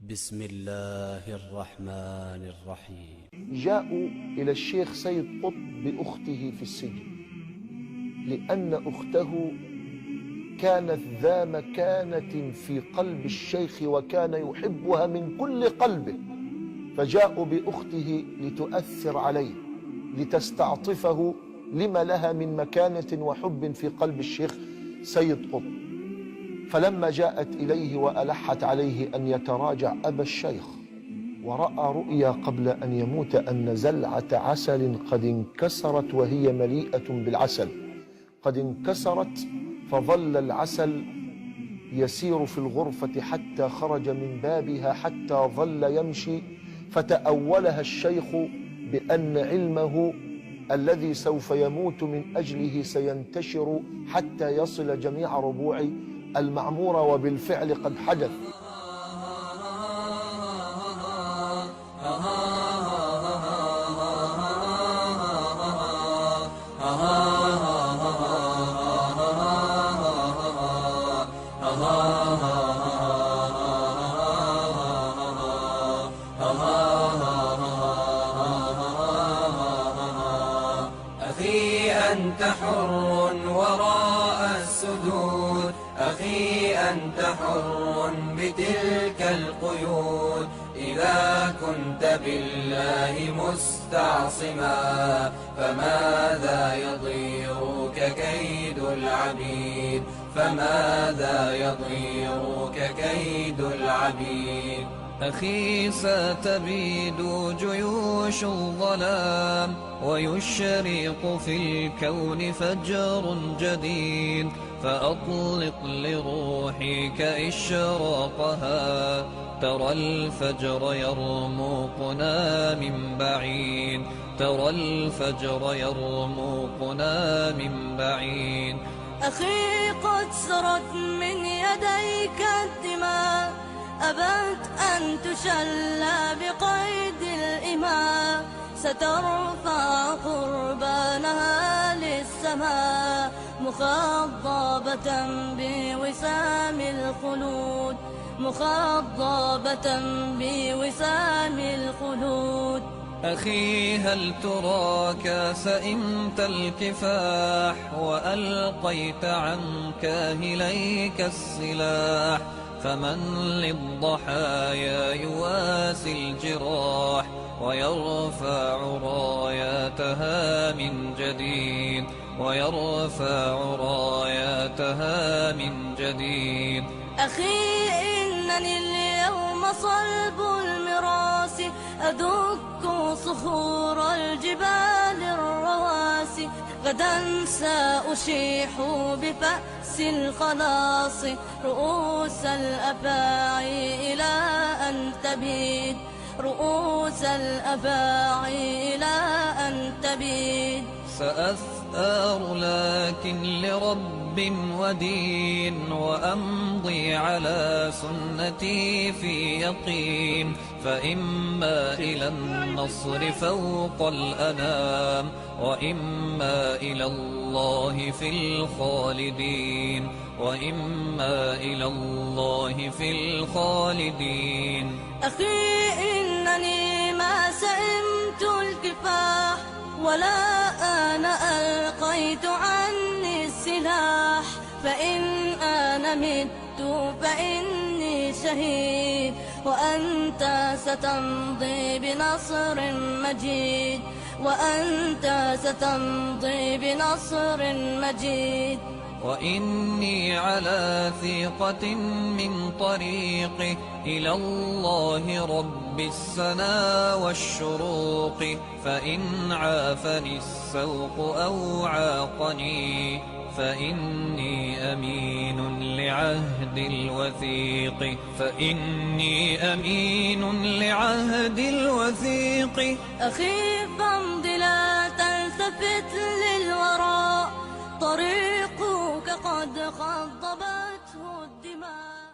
بسم الله الرحمن الرحيم. جاءوا إلى الشيخ سيد قطب بأخته في السجن، لأن أخته كانت ذا مكانة في قلب الشيخ وكان يحبها من كل قلبه، فجاءوا بأخته لتؤثر عليه لتستعطفه لما لها من مكانة وحب في قلب الشيخ سيد قطب. فلما جاءت إليه وألحت عليه أن يتراجع أبى الشيخ، ورأى رؤيا قبل أن يموت أن زلعة عسل قد انكسرت وهي مليئة بالعسل، قد انكسرت، فظل العسل يسير في الغرفة حتى خرج من بابها حتى ظل يمشي، فتأولها الشيخ بأن علمه الذي سوف يموت من أجله سينتشر حتى يصل جميع ربوع المعمورة، وبالفعل قد حدث. أخي أنت حر وراء السدود، أخي أنت حر بتلك القيود، إذا كنت بالله مستعصما فماذا يضيرك كيد العبيد، فماذا يضيرك كيد العبيد. أخي ستبيد جيوش الظلام ويشرق في الكون فجر جديد، فأطلق لروحك إشراقها، ترى الفجر يرمقنا من بعيد، ترى الفجر يرمقنا من بعيد. أخي قد سرت من يديك الدماء، أبت أن تشلى بقيد الإماء، سترفع قربانها للسماء مخضبة بوسام الخلود، مخضبة بوسام الخلود. أخي هل تراك سئمت الكفاح وألقيت عن كاهليك السلاح، فمن للضحايا يواسي الجراح ويرفع راياتها من جديد، ويرفع راياتها من جديد. أخي إنني اليوم صلب المراس، أدك صخور الجبال الرواسي، غدا سأشيح بفأس الخلاص رؤوس الأفاعي إلى أن تبيد، رؤوس الأفاعي إلى أن تبيد. سأثار لكن لرب ودين، وأمضي على سنتي في يقين، فإما إلى النصر فوق الأنام، وإما إلى الله في الخالدين، وإما إلى الله في الخالدين. أخي إنني ما سئمت الكفاح، ولا أنا ألقيت عني السلاح، فإن أنا مت فإني شهيد، وأنت ستمضي بنصر مجيد، وأنت ستمضي بنصر مجيد. وإني على ثقة من طريقي إلى الله رب السنا والشروق، فإن عافني السوق أو عاقني فإني أمين لعهد الوثيق، فإني أمين لعهد الوثيق. أخي فامض لا تلتفت للوراء، طريقك قد خضبته الدماء.